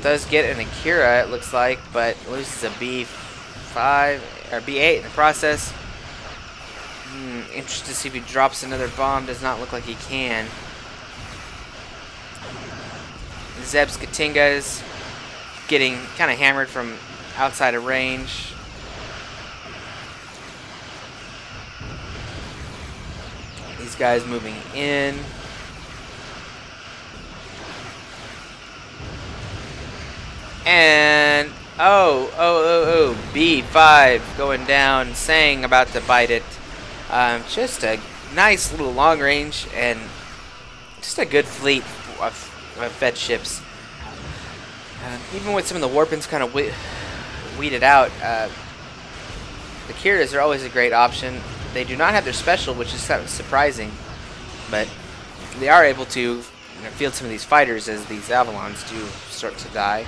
does get an Akira, it looks like, but loses a B5 or B8 in the process. Interested to see if he drops another bomb. Does not look like he can. Zeb's Katinga's getting kind of hammered from outside of range. These guys moving in. And B5 going down, saying about to bite it. Just a nice little long range and just a good fleet of fed ships. Even with some of the warpins kind of weeded out, the Kiras are always a great option. They do not have their special, which is kind of surprising, but they are able to field some of these fighters as these Avalons do start to die.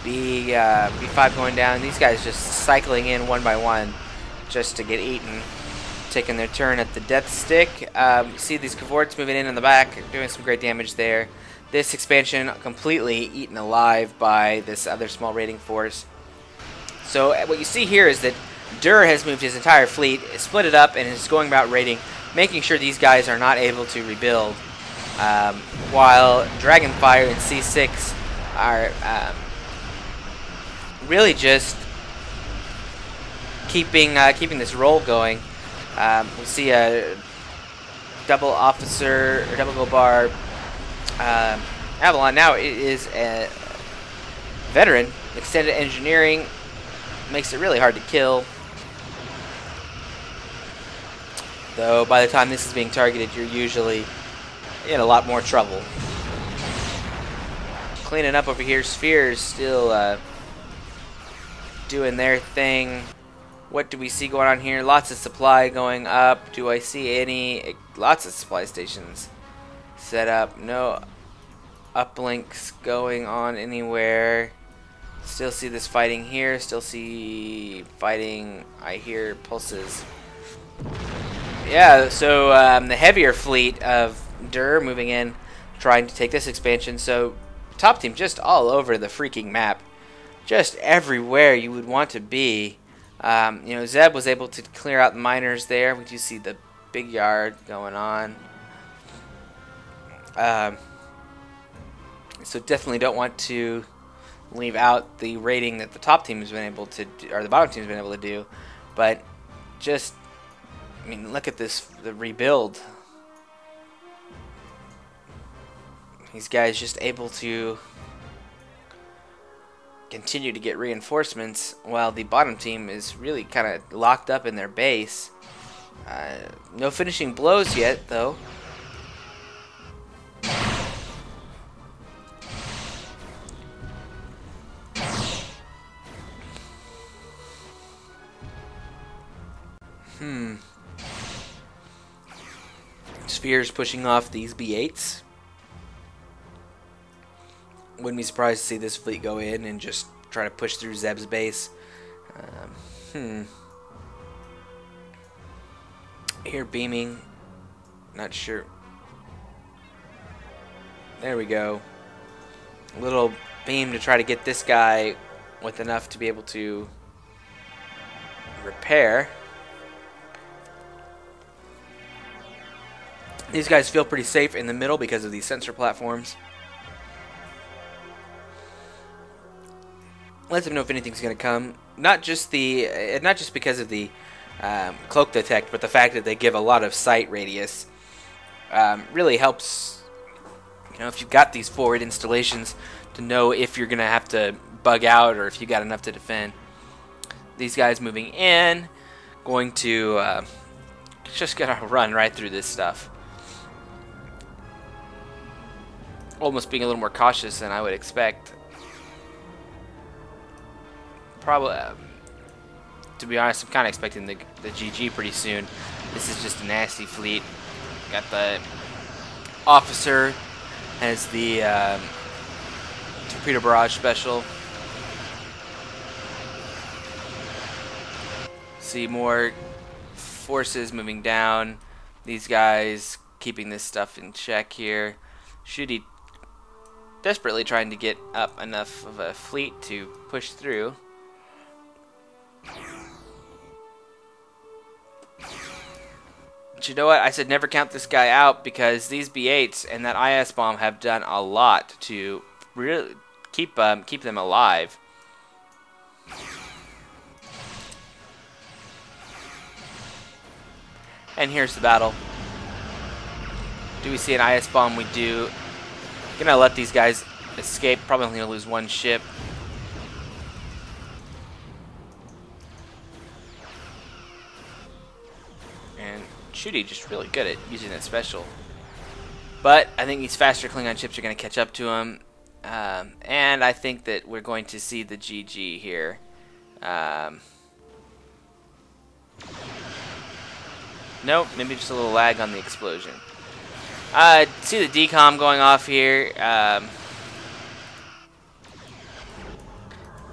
B5 going down. These guys just cycling in one by one just to get eaten. Taking their turn at the death stick. You see these cavorts moving in the back, doing some great damage there. This expansion completely eaten alive by this other small raiding force. So what you see here is that Dur has moved his entire fleet, split it up, and is going about raiding, making sure these guys are not able to rebuild. While Dragonfire and C6 are really just keeping this roll going. We see a double officer or double gold bar Avalon. Now it is a veteran. Extended engineering makes it really hard to kill. Though by the time this is being targeted, you're usually in a lot more trouble. Cleaning up over here. Spheres still doing their thing. What do we see going on here? Lots of supply going up. Do I see any? Lots of supply stations set up. No uplinks going on anywhere. Still see this fighting here. Still see fighting. I hear pulses. Yeah, so the heavier fleet of Dur moving in, trying to take this expansion. So top team just all over the freaking map. Just everywhere you would want to be. You know, Zeb was able to clear out the miners there. We do see the big yard going on. So definitely don't want to leave out the rating that the top team has been able to do, or the bottom team has been able to do. But just, I mean, look at this, the rebuild. These guys just able to continue to get reinforcements while the bottom team is really kind of locked up in their base. No finishing blows yet, though. Spheres pushing off these B8s. Wouldn't be surprised to see this fleet go in and just try to push through Zeb's base. Here beaming. Not sure. There we go. A little beam to try to get this guy with enough to be able to repair. These guys feel pretty safe in the middle because of these sensor platforms. Lets them know if anything's going to come. Not just because of the cloak detect, but the fact that they give a lot of sight radius really helps. You know, if you've got these forward installations, to know if you're going to have to bug out or if you got enough to defend. These guys moving in, going to just gonna run right through this stuff. Almost being a little more cautious than I would expect. Probably, to be honest, I'm kind of expecting the GG pretty soon. This is just a nasty fleet. Got the officer, has the torpedo barrage special. See more forces moving down. These guys keeping this stuff in check here. Shooty desperately trying to get up enough of a fleet to push through. But you know what? I said never count this guy out, because these B8s and that IS bomb have done a lot to really keep them alive. And here's the battle. Do we see an IS bomb? We do. Gonna let these guys escape. Probably only gonna lose one ship. And Shooty just really good at using that special. But I think these faster Klingon ships are gonna catch up to him. And I think that we're going to see the GG here. Nope, maybe just a little lag on the explosion. See the decom going off here.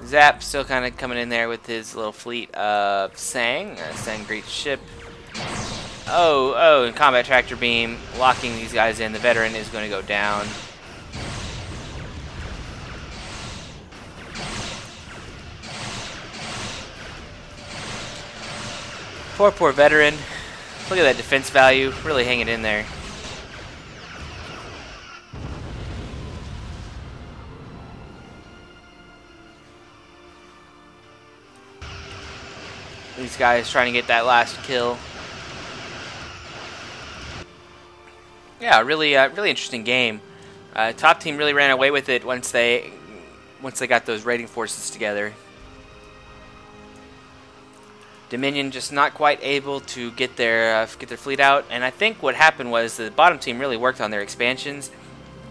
Zap still kind of coming in there with his little fleet of Sang. Sang, great ship. Oh, and combat tractor beam locking these guys in. The veteran is going to go down. Poor veteran. Look at that defense value, really hanging in there. These guys trying to get that last kill. Yeah, really interesting game. Top team really ran away with it once they got those raiding forces together. Dominion just not quite able to get their fleet out, and I think what happened was the bottom team really worked on their expansions,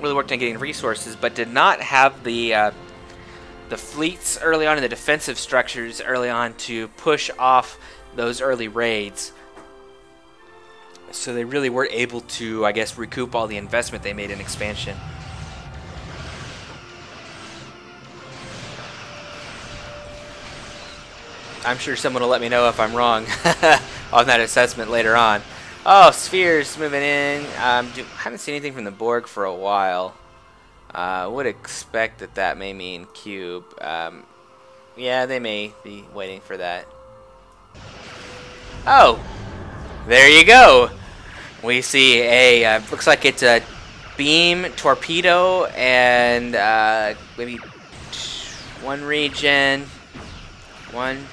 really worked on getting resources, but did not have the fleets early on and the defensive structures early on to push off those early raids. So they really weren't able to, I guess, recoup all the investment they made in expansion. I'm sure someone will let me know if I'm wrong on that assessment later on. Oh, spheres moving in. Haven't seen anything from the Borg for a while. Would expect that may mean cube. Yeah, they may be waiting for that. Oh, there you go. We see a looks like it's a beam torpedo and maybe one regen, one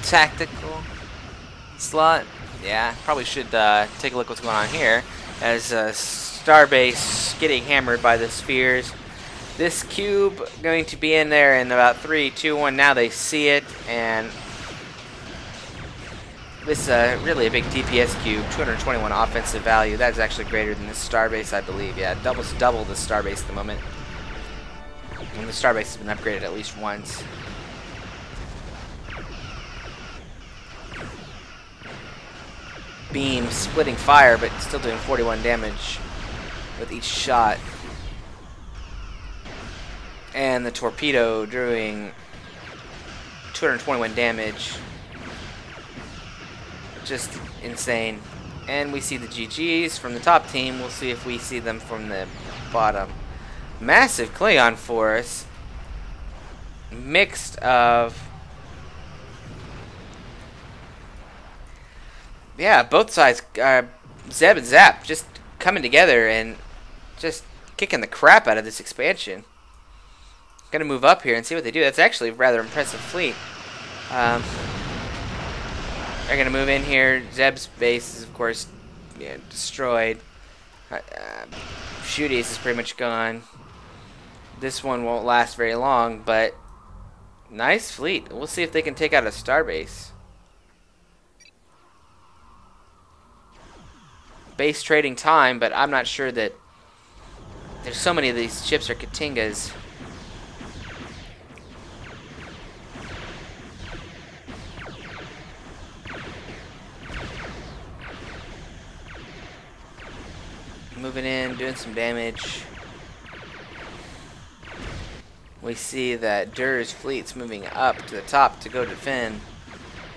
tactical slot. Yeah, probably should take a look what's going on here as Starbase getting hammered by the spheres. This cube going to be in there in about 3, 2, 1. Now they see it, and this is really a big DPS cube, 221 offensive value. That's actually greater than this Starbase, I believe. Yeah, double the Starbase at the moment. And the Starbase has been upgraded at least once. Beam splitting fire, but still doing 41 damage with each shot. And the torpedo doing 221 damage. Just insane. And we see the GGs from the top team. We'll see if we see them from the bottom. Massive Klingon force. Mixed of... Yeah, both sides, Zeb and Zap, just coming together and just kicking the crap out of this expansion. Gonna move up here and see what they do. That's actually a rather impressive fleet. They're gonna move in here. Zeb's base is, of course, destroyed. Shooties is pretty much gone. This one won't last very long, but nice fleet. We'll see if they can take out a Starbase. Base trading time, but I'm not sure that there's so many of these ships are Katingas. Moving in, doing some damage. We see that Durr's fleet's moving up to the top to go defend.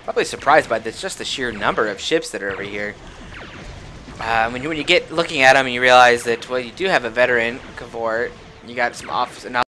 Probably surprised by this, just the sheer number of ships that are over here. when you get looking at them, you realize that, well, you do have a veteran cavort. You got some